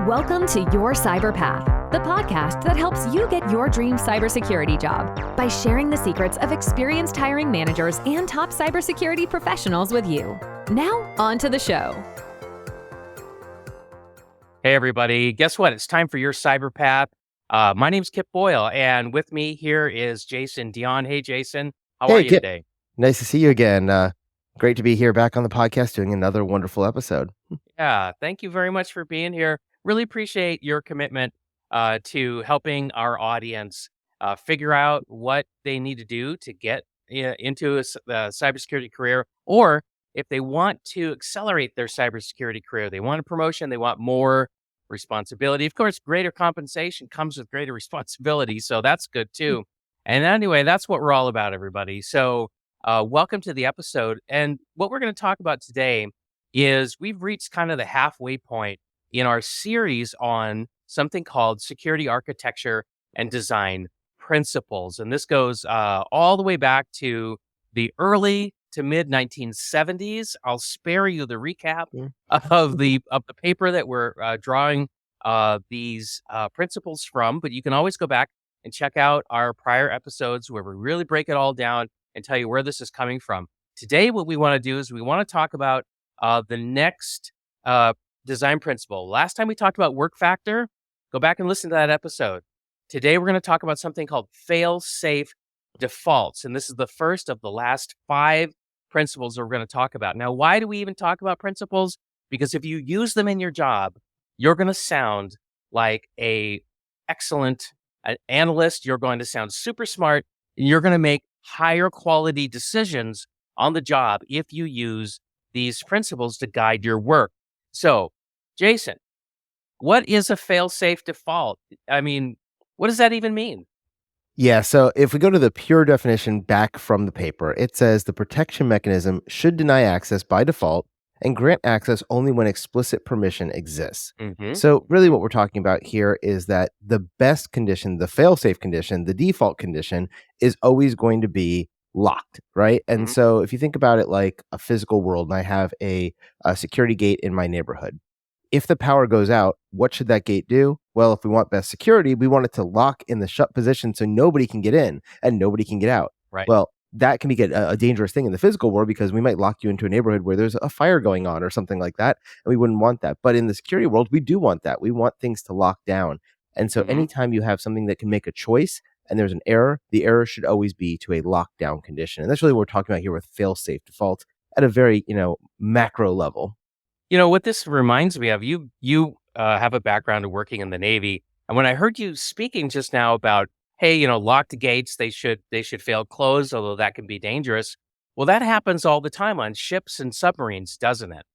Welcome to Your Cyber Path, the podcast that helps you get your dream cybersecurity job by sharing the secrets of experienced hiring managers and top cybersecurity professionals with you. Now, on to the show. Hey, everybody. Guess what? It's time for Your Cyber Path. My name's Kip Boyle, and with me here is Jason Dion. Hey, Jason. How are you Kip. today? Nice to see you again. Great to be here back on the podcast doing another wonderful episode. Yeah, thank you very much for being here. Really appreciate your commitment to helping our audience figure out what they need to do to get into a cybersecurity career, or if they want to accelerate their cybersecurity career, they want a promotion, they want more responsibility. Of course, greater compensation comes with greater responsibility, so that's good too. And anyway, that's what we're all about, everybody. So welcome to the episode. And what we're going to talk about today is we've reached kind of the halfway point in our series on something called security architecture and design principles. And this goes all the way back to the early to mid 1970s. I'll spare you the recap of the paper that we're drawing these principles from, but you can always go back and check out our prior episodes where we really break it all down and tell you where this is coming from. Today, what we want to do is we want to talk about the next design principle. Last time we talked about work factor. Go back and listen to that episode. Today, we're going to talk about something called Failsafe Defaults. And this is the first of the last 5 principles that we're going to talk about. Now, why do we even talk about principles? Because if you use them in your job, you're going to sound like an excellent analyst. You're going to sound super smart. And you're going to make higher quality decisions on the job if you use these principles to guide your work. So, Jason, what is a fail-safe default? I mean, what does that even mean? Yeah, so if we go to the pure definition back from the paper, it says the protection mechanism should deny access by default and grant access only when explicit permission exists. So really what we're talking about here is that the best condition, the fail-safe condition, the default condition is always going to be locked, right? And so if you think about it like a physical world, and I have a security gate in my neighborhood, if the power goes out, what should that gate do? Well, if we want best security, we want it to lock in the shut position so nobody can get in and nobody can get out. Right. Well, that can be a dangerous thing in the physical world because we might lock you into a neighborhood where there's a fire going on or something like that, and we wouldn't want that. But in the security world, we do want that. We want things to lock down. And so anytime you have something that can make a choice and there's an error, the error should always be to a lockdown condition. And that's really what we're talking about here with fail-safe defaults at a very, macro level. You know, what this reminds me of, you have a background of working in the Navy. And when I heard you speaking just now about, hey, locked gates, they should fail closed, although that can be dangerous. Well, that happens all the time on ships and submarines, doesn't it?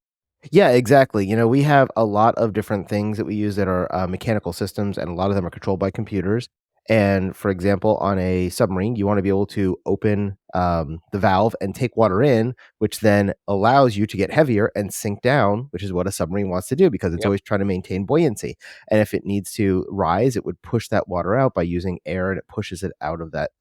Yeah, exactly. We have a lot of different things that we use that are mechanical systems, and a lot of them are controlled by computers. And for example, on a submarine, you want to be able to open the valve and take water in, which then allows you to get heavier and sink down, which is what a submarine wants to do because it's always trying to maintain buoyancy. And if it needs to rise, it would push that water out by using air, and it pushes it out of that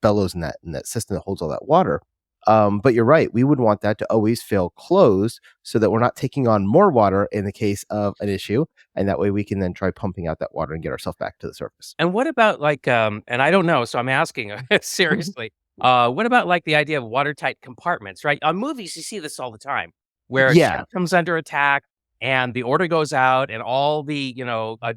bellows in that system that holds all that water. But you're right. We would want that to always fail closed so that we're not taking on more water in the case of an issue. And that way we can then try pumping out that water and get ourselves back to the surface. And what about and I don't know, so I'm asking seriously, what about like the idea of watertight compartments, right? On movies, you see this all the time where a ship comes under attack and the order goes out and all the,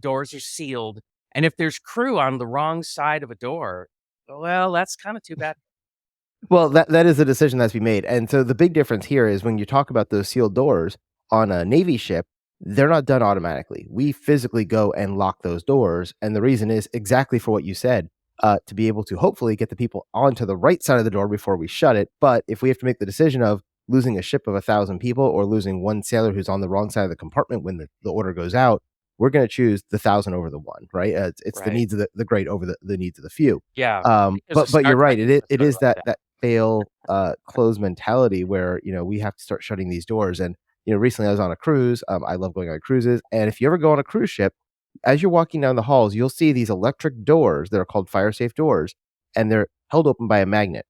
doors are sealed. And if there's crew on the wrong side of a door, well, that's kind of too bad. Well, that is a decision that's to be made. And so the big difference here is when you talk about those sealed doors on a Navy ship, they're not done automatically. We physically go and lock those doors. And the reason is exactly for what you said, to be able to hopefully get the people onto the right side of the door before we shut it. But if we have to make the decision of losing a ship of 1,000 people or losing one sailor who's on the wrong side of the compartment when the order goes out, we're going to choose the 1,000 over the one, right? It's the needs of the great over the needs of the few. Yeah. But you're right. It is that fail close mentality where we have to start shutting these doors. And recently I was on a cruise. I love going on cruises, and if you ever go on a cruise ship, as you're walking down the halls, you'll see these electric doors that are called fire safe doors, and they're held open by a magnet.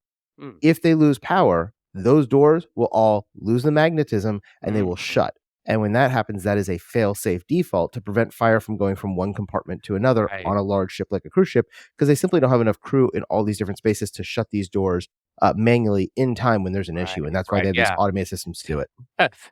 If they lose power, those doors will all lose the magnetism and they will shut. And when that happens, that is a fail-safe default to prevent fire from going from one compartment to another Right. on a large ship like a cruise ship, because they simply don't have enough crew in all these different spaces to shut these doors manually in time when there's an issue. And that's why they have these Yeah. automated systems to do it.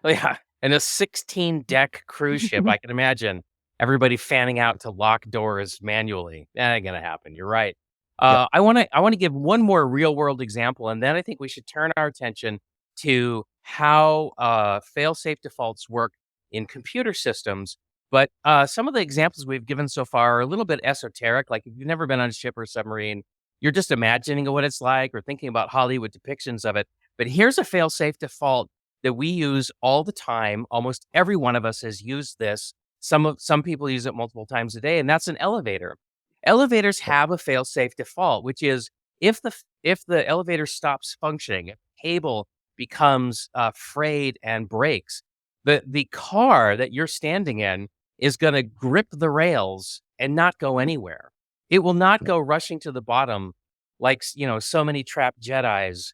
Yeah. And a 16-deck cruise ship, I can imagine everybody fanning out to lock doors manually. That ain't gonna happen. You're right. Yep. I wanna give one more real world example, and then I think we should turn our attention to how fail-safe defaults work in computer systems. But some of the examples we've given so far are a little bit esoteric. Like if you've never been on a ship or a submarine, you're just imagining what it's like or thinking about Hollywood depictions of it. But here's a fail-safe default that we use all the time. Almost every one of us has used this. Some people use it multiple times a day, and that's an elevator. Elevators have a fail-safe default, which is if the elevator stops functioning, if the cable becomes frayed and breaks, the car that you're standing in is going to grip the rails and not go anywhere. It will not go rushing to the bottom like so many trapped Jedis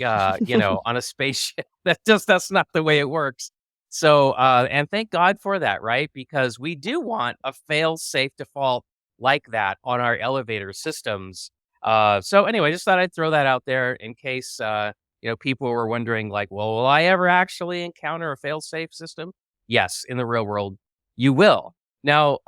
on a spaceship. That's not the way it works. So, and thank God for that, right? Because we do want a fail-safe default like that on our elevator systems. So anyway, just thought I'd throw that out there in case, people were wondering like, well, will I ever actually encounter a fail-safe system? Yes, in the real world, you will. Now,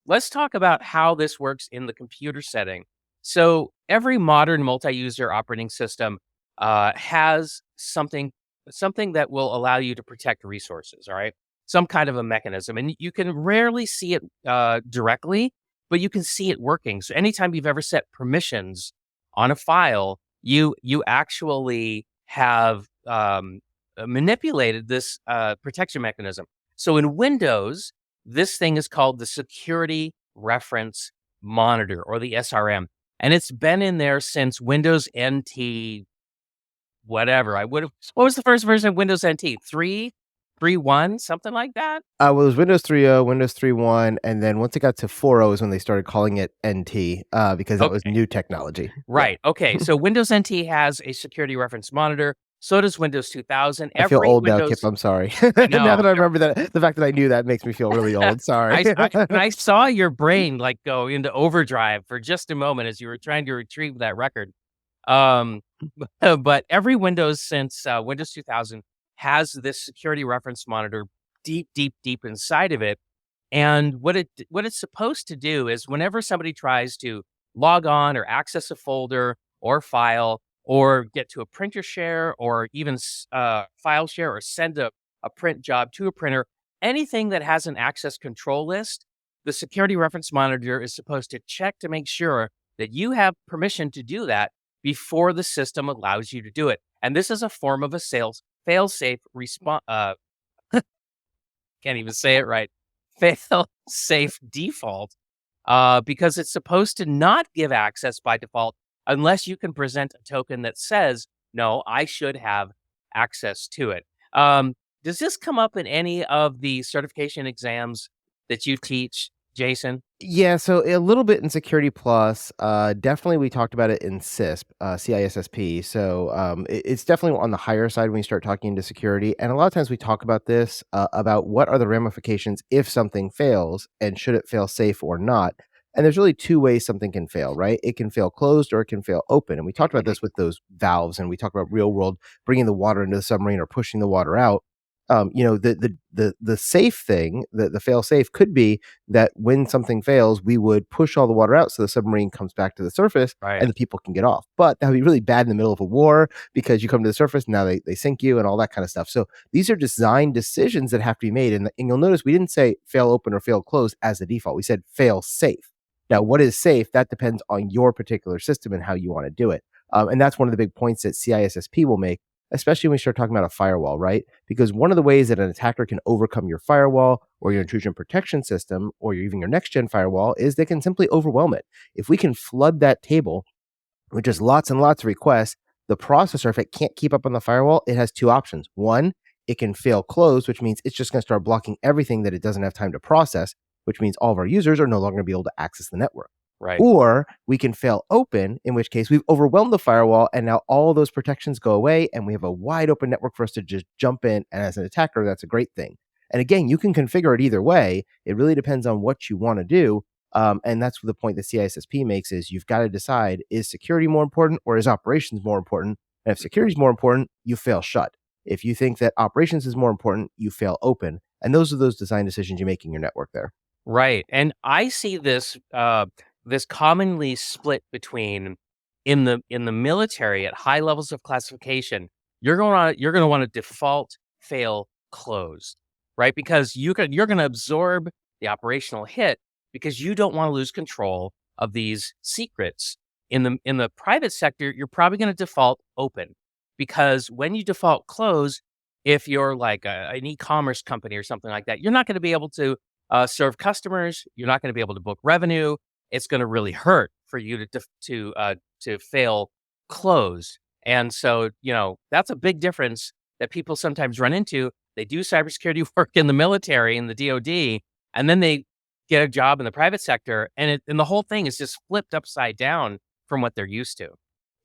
let's talk about how this works in the computer setting. So every modern multi-user operating system has something that will allow you to protect resources, all right? Some kind of a mechanism. And you can rarely see it directly, but you can see it working. So anytime you've ever set permissions on a file, you actually have manipulated this protection mechanism. So in Windows, this thing is called the Security Reference Monitor, or the SRM. And it's been in there since Windows NT whatever. What was the first version of Windows NT? 3.1, something like that? Well, it was Windows 3.0, Windows 3.1, and then once it got to 4.0 is when they started calling it NT because that was Okay. new technology. Right. Okay. So Windows NT has a security reference monitor. So does Windows 2000. I feel Every old now, Kip. Windows. I'm sorry. I Now know. that I remember that, the fact that I knew that makes me feel really old. Sorry. I saw your brain like go into overdrive for just a moment as you were trying to retrieve that record. Um, but every Windows since Windows 2000 has this security reference monitor deep, deep, deep inside of it. And what it's supposed to do is whenever somebody tries to log on or access a folder or file or get to a printer share or even file share or send a print job to a printer, anything that has an access control list, the security reference monitor is supposed to check to make sure that you have permission to do that before the system allows you to do it. And this is a form of a fail-safe response. Can't even say it right. Fail-safe default, because it's supposed to not give access by default unless you can present a token that says, no, I should have access to it. Does this come up in any of the certification exams that you teach, Jason? Yeah, so a little bit in Security Plus. Definitely, we talked about it in CISP, CISSP. So it's definitely on the higher side when you start talking into security. And a lot of times we talk about this about what are the ramifications if something fails and should it fail safe or not. And there's really two ways something can fail, right? It can fail closed or it can fail open. And we talked about this with those valves, and we talked about real world bringing the water into the submarine or pushing the water out. The safe thing, the fail safe could be that when something fails, we would push all the water out so the submarine comes back to the surface Right. and the people can get off. But that would be really bad in the middle of a war because you come to the surface, now they sink you and all that kind of stuff. So these are design decisions that have to be made. And you'll notice we didn't say fail open or fail closed as the default. We said fail safe. Now, what is safe? That depends on your particular system and how you want to do it. And that's one of the big points that CISSP will make, especially when we start talking about a firewall, right? Because one of the ways that an attacker can overcome your firewall or your intrusion protection system or even your next-gen firewall is they can simply overwhelm it. If we can flood that table with just lots and lots of requests, the processor, if it can't keep up on the firewall, it has two options. One, it can fail closed, which means it's just going to start blocking everything that it doesn't have time to process, which means all of our users are no longer going to be able to access the network. Right. Or we can fail open, in which case we've overwhelmed the firewall and now all those protections go away and we have a wide open network for us to just jump in. And as an attacker, that's a great thing. And again, you can configure it either way. It really depends on what you want to do. And that's the point that CISSP makes is you've got to decide, is security more important or is operations more important? And if security is more important, you fail shut. If you think that operations is more important, you fail open. And those are those design decisions you make in your network there. Right. And I see this commonly split between in the military at high levels of classification, you're going to want to default fail closed, right? Because you're going to absorb the operational hit because you don't want to lose control of these secrets. In the private sector, you're probably going to default open because when you default close, if you're like an e-commerce company or something like that, you're not going to be able to serve customers. You're not going to be able to book revenue. It's going to really hurt for you to fail closed. And so, that's a big difference that people sometimes run into. They do cybersecurity work in the military, in the DoD, and then they get a job in the private sector, and the whole thing is just flipped upside down from what they're used to.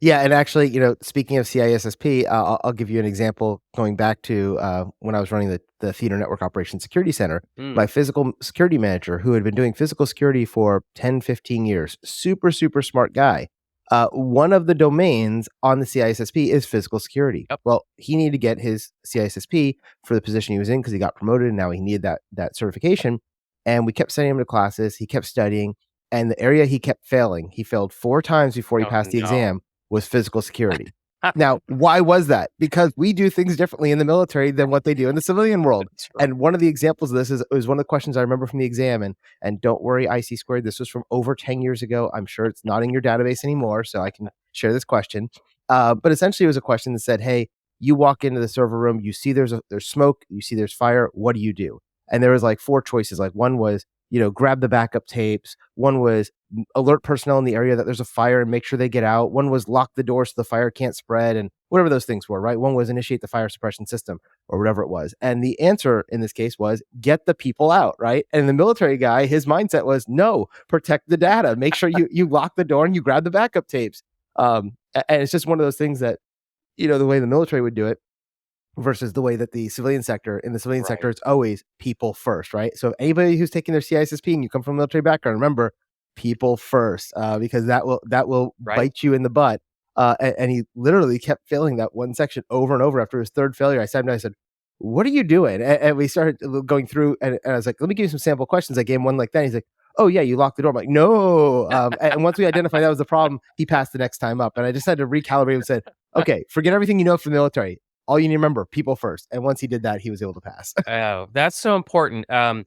Yeah, and actually, speaking of CISSP, I'll give you an example going back to when I was running the Theater Network Operations Security Center. Mm. My physical security manager, who had been doing physical security for 10, 15 years, super, super smart guy. One of the domains on the CISSP is physical security. Yep. Well, he needed to get his CISSP for the position he was in because he got promoted and now he needed that certification. And we kept sending him to classes. He kept studying. And the area he kept failing, he failed 4 times before he Oh, passed the no. exam, was physical security. Now, why was that? Because we do things differently in the military than what they do in the civilian world. That's right. And one of the examples of this was one of the questions I remember from the exam. And don't worry, IC squared, this was from over 10 years ago. I'm sure it's not in your database anymore, so I can share this question. But essentially, it was a question that said, hey, you walk into the server room, you see there's smoke, you see there's fire. What do you do? And there was like 4 choices. Like one was, grab the backup tapes. One was alert personnel in the area that there's a fire and make sure they get out. One was lock the door so the fire can't spread and whatever those things were, right? One was initiate the fire suppression system or whatever it was. And the answer in this case was get the people out, right? And the military guy, his mindset was no, protect the data. Make sure you lock the door and you grab the backup tapes. And it's just one of those things that, the way the military would do it versus the way that the civilian sector, in the civilian sector, it's always people first, right? So anybody who's taking their CISSP and you come from a military background, remember people first, because that will bite you in the butt. And he literally kept failing that one section over and over. After his 3rd failure, I sat him down, I said, what are you doing? And we started going through and I was like, let me give you some sample questions. I gave him one like that. He's like, oh yeah, you locked the door. I'm like, no. And once we identified that was the problem, he passed the next time up. And I just had to recalibrate and said, okay, forget everything you know from the military. All you need to remember, people first. And once he did that, he was able to pass. Oh, that's so important. And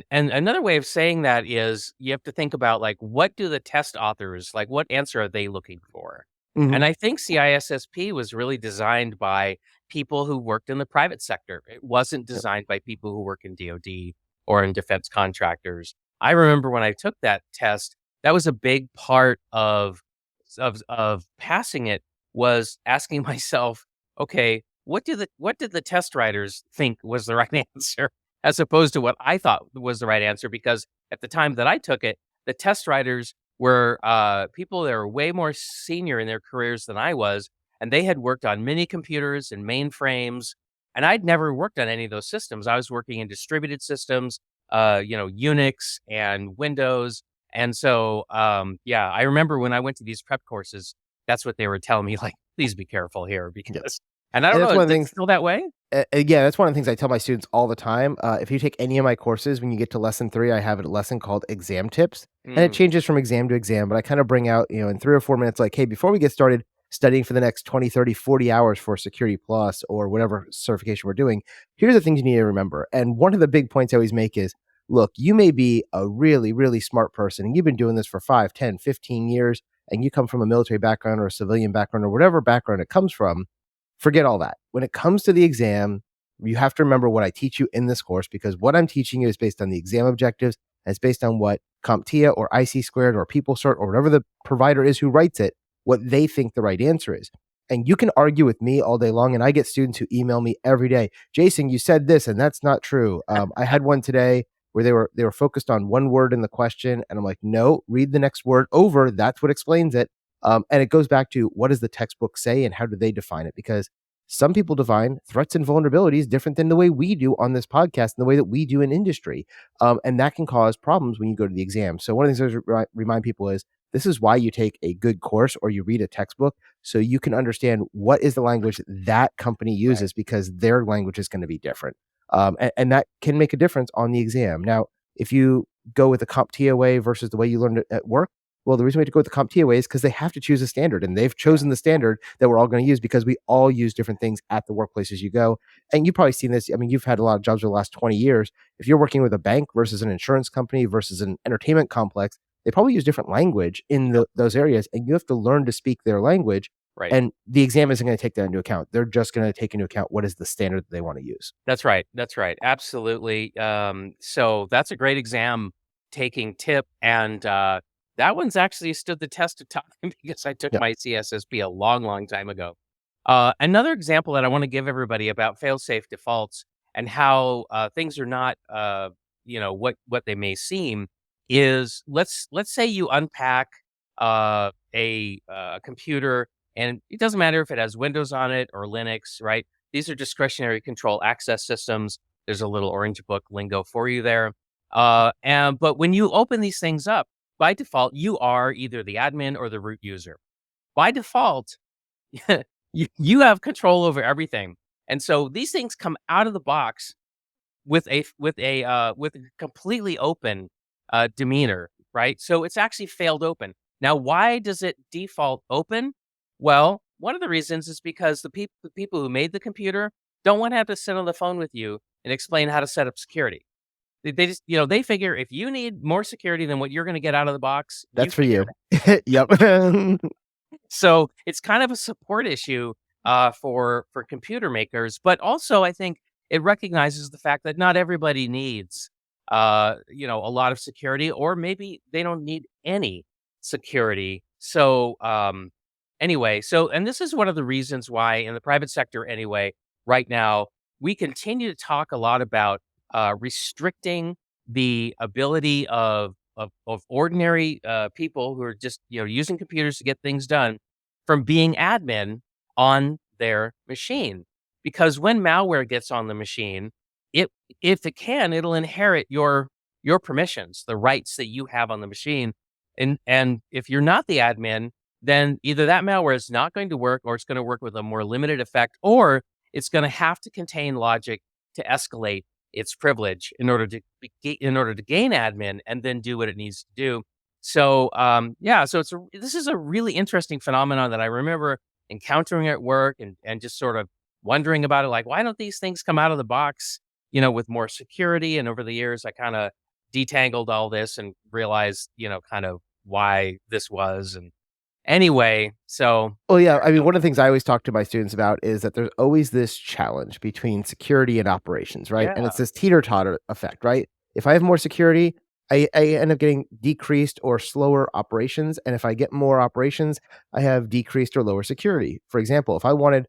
another way of saying that is you have to think about like what do the test authors like? What answer are they looking for? Mhm. And I think CISSP was really designed by people who worked in the private sector. It wasn't designed by people who work in DoD or in defense contractors. I remember when I took that test, that was a big part of passing it was asking myself, okay, what did the test writers think was the right answer as opposed to what I thought was the right answer? Because at the time that I took it, the test writers were people that were way more senior in their careers than I was, and they had worked on mini computers and mainframes, and I'd never worked on any of those systems. I was working in distributed systems, Unix and Windows, and so I remember when I went to these prep courses, that's what they were telling me, like, please be careful here because. And I don't that's know, one of is the it things- still that way? Yeah, that's one of the things I tell my students all the time. If you take any of my courses, when you get to lesson 3, I have a lesson called exam tips, and it changes from exam to exam, but I kind of bring out, in 3 or 4 minutes, like, hey, before we get started studying for the next 20, 30, 40 hours for Security Plus or whatever certification we're doing, here's the things you need to remember. And one of the big points I always make is, look, you may be a really, really smart person, and you've been doing this for 5, 10, 15 years, and you come from a military background or a civilian background or whatever background it comes from. Forget all that. When it comes to the exam, you have to remember what I teach you in this course, because what I'm teaching you is based on the exam objectives, and it's based on what CompTIA or IC squared or PeopleCert or whatever the provider is who writes it, what they think the right answer is. And you can argue with me all day long, and I get students who email me every day, Jason, you said this, and that's not true. I had one today where they were focused on one word in the question, and I'm like, no, read the next word over. That's what explains it. And it goes back to what does the textbook say and how do they define it? Because some people define threats and vulnerabilities different than the way we do on this podcast and the way that we do in industry. And that can cause problems when you go to the exam. So one of the things I always remind people is this is why you take a good course or you read a textbook so you can understand what is the language that company uses because their language is going to be different. And that can make a difference on the exam. Now, if you go with the CompTIA way versus the way you learned it at work, well, the reason we have to go with the CompTIA way is because they have to choose a standard, and they've chosen the standard that we're all going to use because we all use different things at the workplaces you go. And you've probably seen this. I mean, you've had a lot of jobs over the last 20 years. If you're working with a bank versus an insurance company versus an entertainment complex, they probably use different language in those areas, and you have to learn to speak their language. Right. And the exam isn't going to take that into account. They're just going to take into account what is the standard that they want to use. That's right. Absolutely. So that's a great exam taking tip. And that one's actually stood the test of time because I took my CSSP a long, long time ago. Another example that I want to give everybody about failsafe defaults and how things are not, what they may seem is let's say you unpack a computer, and it doesn't matter if it has Windows on it or Linux, right? These are discretionary control access systems. There's a little orange book lingo for you there. But when you open these things up, by default, you are either the admin or the root user. By default, you have control over everything. And so these things come out of the box with a completely open demeanor, right? So it's actually failed open. Now, why does it default open? Well, one of the reasons is because the people who made the computer don't want to have to sit on the phone with you and explain how to set up security. They just, they figure if you need more security than what you're going to get out of the box, that's for you. Yep. So it's kind of a support issue for computer makers, but also I think it recognizes the fact that not everybody needs a lot of security, or maybe they don't need any security. So anyway, and this is one of the reasons why in the private sector anyway, right now, we continue to talk a lot about restricting the ability of ordinary people who are just using computers to get things done from being admin on their machine. Because when malware gets on the machine, if it can, it'll inherit your permissions, the rights that you have on the machine. And if you're not the admin, then either that malware is not going to work, or it's going to work with a more limited effect, or it's going to have to contain logic to escalate its privilege in order to gain admin and then do what it needs to do. So this is a really interesting phenomenon that I remember encountering at work and just sort of wondering about it, like, why don't these things come out of the box, with more security? And over the years, I kind of detangled all this and realized, kind of why this was. And anyway, so. Well, yeah, I mean, one of the things I always talk to my students about is that there's always this challenge between security and operations, right? Yeah. And it's this teeter-totter effect, right? If I have more security, I end up getting decreased or slower operations. And if I get more operations, I have decreased or lower security. For example, if I wanted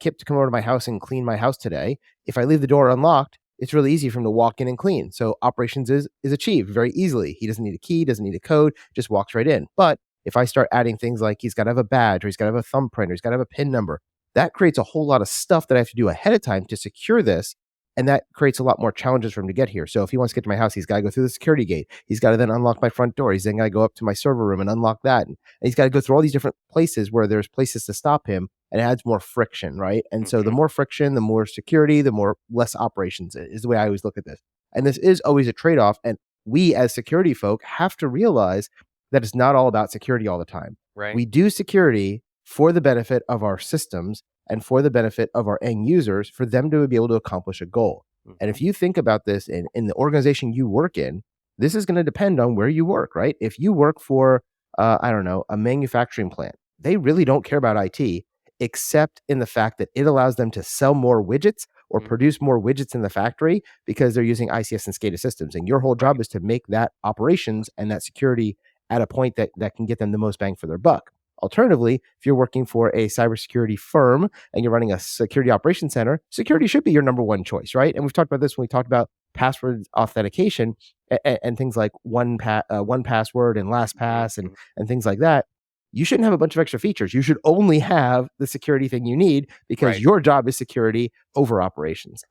Kip to come over to my house and clean my house today, if I leave the door unlocked, it's really easy for him to walk in and clean. So operations is achieved very easily. He doesn't need a key, doesn't need a code, just walks right in. But if I start adding things like he's got to have a badge, or he's got to have a thumbprint, or he's got to have a PIN number, that creates a whole lot of stuff that I have to do ahead of time to secure this. And that creates a lot more challenges for him to get here. So if he wants to get to my house, he's got to go through the security gate. He's got to then unlock my front door. He's then got to go up to my server room and unlock that. And he's got to go through all these different places where there's places to stop him, and it adds more friction, right? And so the more friction, the more security, the more less operations is the way I always look at this. And this is always a trade-off. And we as security folk have to realize that it's not all about security all the time. Right. We do security for the benefit of our systems and for the benefit of our end users, for them to be able to accomplish a goal. And if you think about this in the organization you work in, this is going to depend on where you work, right? If you work for, a manufacturing plant, they really don't care about IT, except in the fact that it allows them to sell more widgets or produce more widgets in the factory because they're using ICS and SCADA systems. And your whole job is to make that operations and that security at a point that can get them the most bang for their buck. Alternatively, if you're working for a cybersecurity firm and you're running a security operations center, security should be your number one choice, right? And we've talked about this when we talked about password authentication and things like one password and LastPass and things like that. you shouldn't have a bunch of extra features. You should only have the security thing you need because Right. your job is security over operations.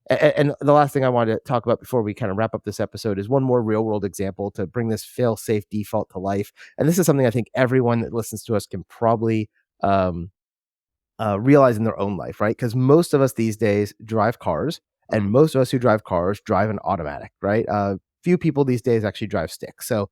And the last thing I wanted to talk about before we kind of wrap up this episode is one more real world example to bring this fail-safe default to life. And this is something I think everyone that listens to us can probably um, realize in their own life, right? Because most of us these days drive cars, and Mhm. most of us who drive cars drive an automatic, right? Few people these days actually drive stick. So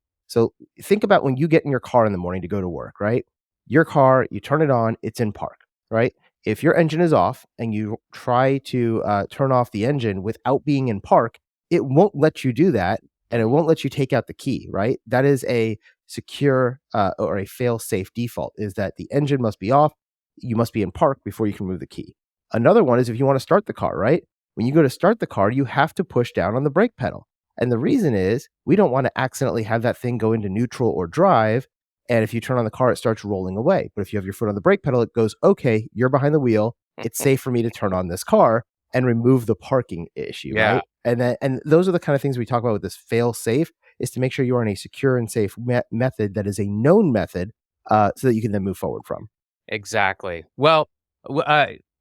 think about when you get in your car in the morning to go to work, right? Your car, you turn it on, it's in park, right? If your engine is off and you try to turn off the engine without being in park, it won't let you do that, and it won't let you take out the key, right? That is a secure or a fail-safe default. Is that the engine must be off, you must be in park before you can remove the key. Another one is if you want to start the car, right? When you go to start the car, you have to push down on the brake pedal. And the reason is we don't want to accidentally have that thing go into neutral or drive. And if you turn on the car, it starts rolling away. But if you have your foot on the brake pedal, it goes, okay, you're behind the wheel. It's safe for me to turn on this car and remove the parking issue, Yeah. right? And those are the kind of things we talk about with this fail safe, is to make sure you are in a secure and safe method that is a known method so that you can then move forward from. Exactly. Well,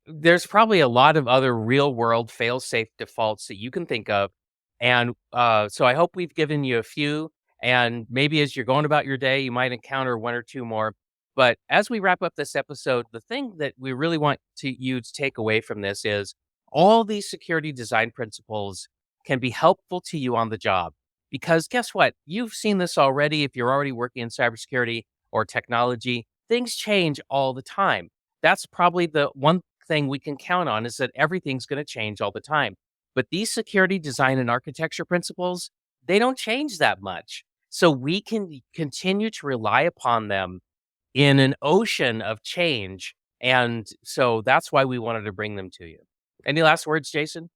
there's probably a lot of other real world fail-safe defaults that you can think of. And so I hope we've given you a few. And maybe as you're going about your day, you might encounter one or two more. But as we wrap up this episode, the thing that we really want you to take away from this is all these security design principles can be helpful to you on the job. Because guess what? You've seen this already if you're already working in cybersecurity or technology. Things change all the time. That's probably the one thing we can count on, is that everything's going to change all the time. But these security design and architecture principles, they don't change that much. So we can continue to rely upon them in an ocean of change. And so that's why we wanted to bring them to you. Any last words, Jason?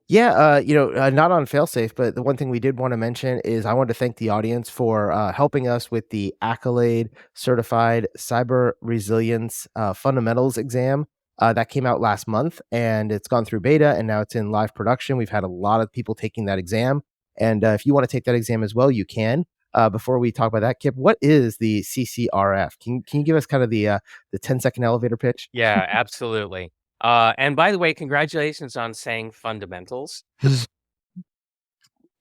Yeah, not on Failsafe, but the one thing we did want to mention is I want to thank the audience for helping us with the Accolade Certified Cyber Resilience Fundamentals exam. That came out last month, and it's gone through beta, and now it's in live production. We've had a lot of people taking that exam, and if you want to take that exam as well, you can. Before we talk about that, Kip, what is the CCRF? Can you give us kind of the 10-second elevator pitch? Yeah, absolutely. And by the way, congratulations on saying fundamentals,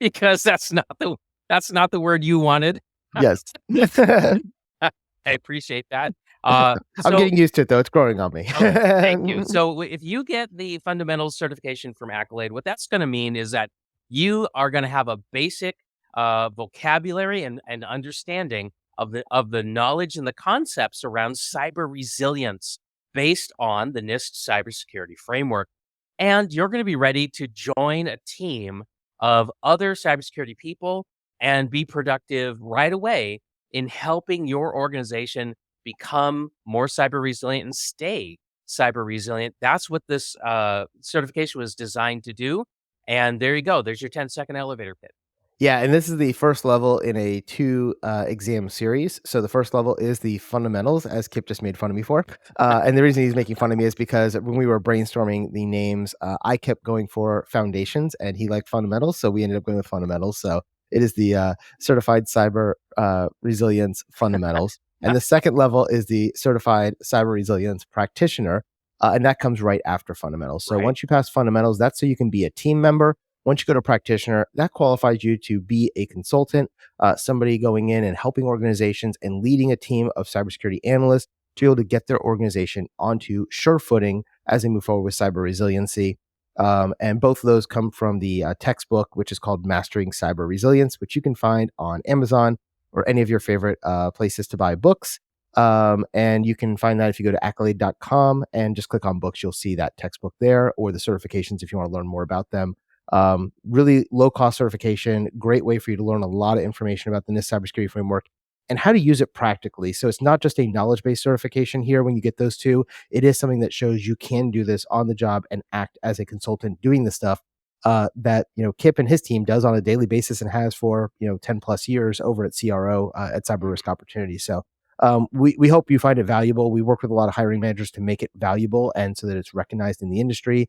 because that's not the word you wanted. Yes. I appreciate that. I'm So getting used to it, though. It's growing on me. thank you. So if you get the fundamentals certification from Accolade, what that's going to mean is that you are going to have a basic vocabulary and understanding of the knowledge and the concepts around cyber resilience based on the NIST cybersecurity framework. And you're going to be ready to join a team of other cybersecurity people and be productive right away in helping your organization become more cyber resilient and stay cyber resilient. That's what this certification was designed to do. And there you go. There's your 10-second elevator pitch. Yeah, and this is the first level in a two exam series. So the first level is the fundamentals, as Kip just made fun of me for. And the reason he's making fun of me is because when we were brainstorming the names, I kept going for foundations, and he liked fundamentals, so we ended up going with fundamentals. So it is the Certified Cyber Resilience Fundamentals. And the second level is the Certified Cyber Resilience Practitioner, and that comes right after fundamentals. So Right. once you pass fundamentals, that's so you can be a team member. Once you go to practitioner, that qualifies you to be a consultant, somebody going in and helping organizations and leading a team of cybersecurity analysts to be able to get their organization onto sure footing as they move forward with cyber resiliency. And both of those come from the textbook, which is called Mastering Cyber Resilience, which you can find on Amazon or any of your favorite places to buy books. And you can find that if you go to accolade.com and just click on books, you'll see that textbook there, or the certifications if you want to learn more about them. Really low cost certification, great way for you to learn a lot of information about the NIST cybersecurity framework and how to use it practically. So it's not just a knowledge based certification here when you get those two. It is something that shows you can do this on the job and act as a consultant doing the stuff that Kip and his team does on a daily basis and has for 10 plus years over at CRO at Cyber Risk Opportunities. So we hope you find it valuable. We work with a lot of hiring managers to make it valuable and so that it's recognized in the industry.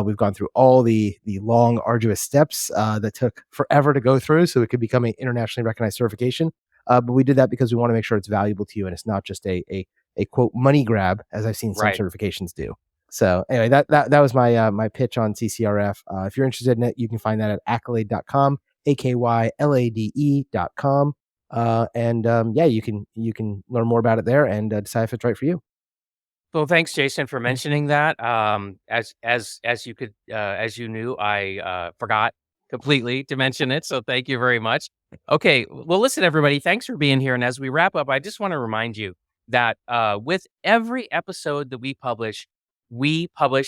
We've gone through all the long, arduous steps that took forever to go through so it could become an internationally recognized certification. But we did that because we want to make sure it's valuable to you and it's not just a quote money grab, as I've seen some Right. certifications do. So anyway, that was my my pitch on CCRF. If you're interested in it, you can find that at accolade.com, AKYLADE.com. Yeah, you can learn more about it there and decide if it's right for you. Well, thanks, Jason, for mentioning that. As you knew, I forgot completely to mention it. So thank you very much. Okay. Well, listen, everybody, thanks for being here. And as we wrap up, I just want to remind you that with every episode that we publish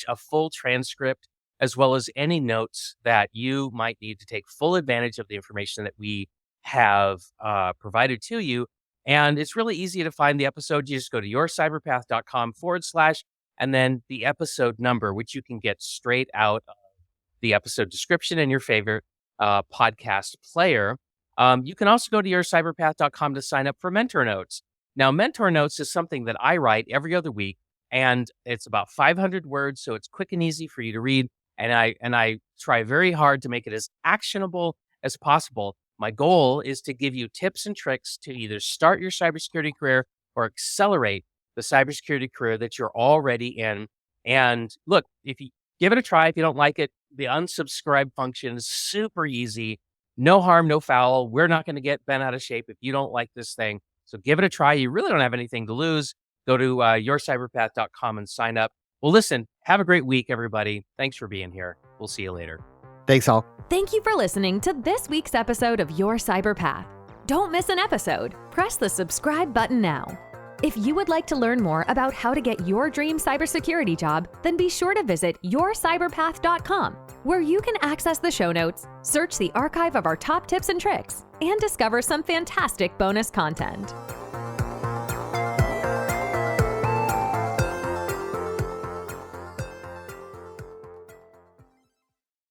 a full transcript as well as any notes that you might need to take full advantage of the information that we have provided to you. And it's really easy to find the episode. You just go to yourcyberpath.com/ and then the episode number, which you can get straight out of the episode description in your favorite podcast player. You can also go to yourcyberpath.com to sign up for Mentor Notes. Now, Mentor Notes is something that I write every other week, and it's about 500 words, so it's quick and easy for you to read. And I try very hard to make it as actionable as possible. My goal is to give you tips and tricks to either start your cybersecurity career or accelerate the cybersecurity career that you're already in. And look, if you give it a try, if you don't like it, the unsubscribe function is super easy. No harm, no foul. We're not going to get bent out of shape if you don't like this thing. So give it a try. You really don't have anything to lose. Go to yourcyberpath.com and sign up. Well, listen, have a great week, everybody. Thanks for being here. We'll see you later. Thanks, all. Thank you for listening to this week's episode of Your Cyber Path. Don't miss an episode. Press the subscribe button now. If you would like to learn more about how to get your dream cybersecurity job, then be sure to visit yourcyberpath.com, where you can access the show notes, search the archive of our top tips and tricks, and discover some fantastic bonus content.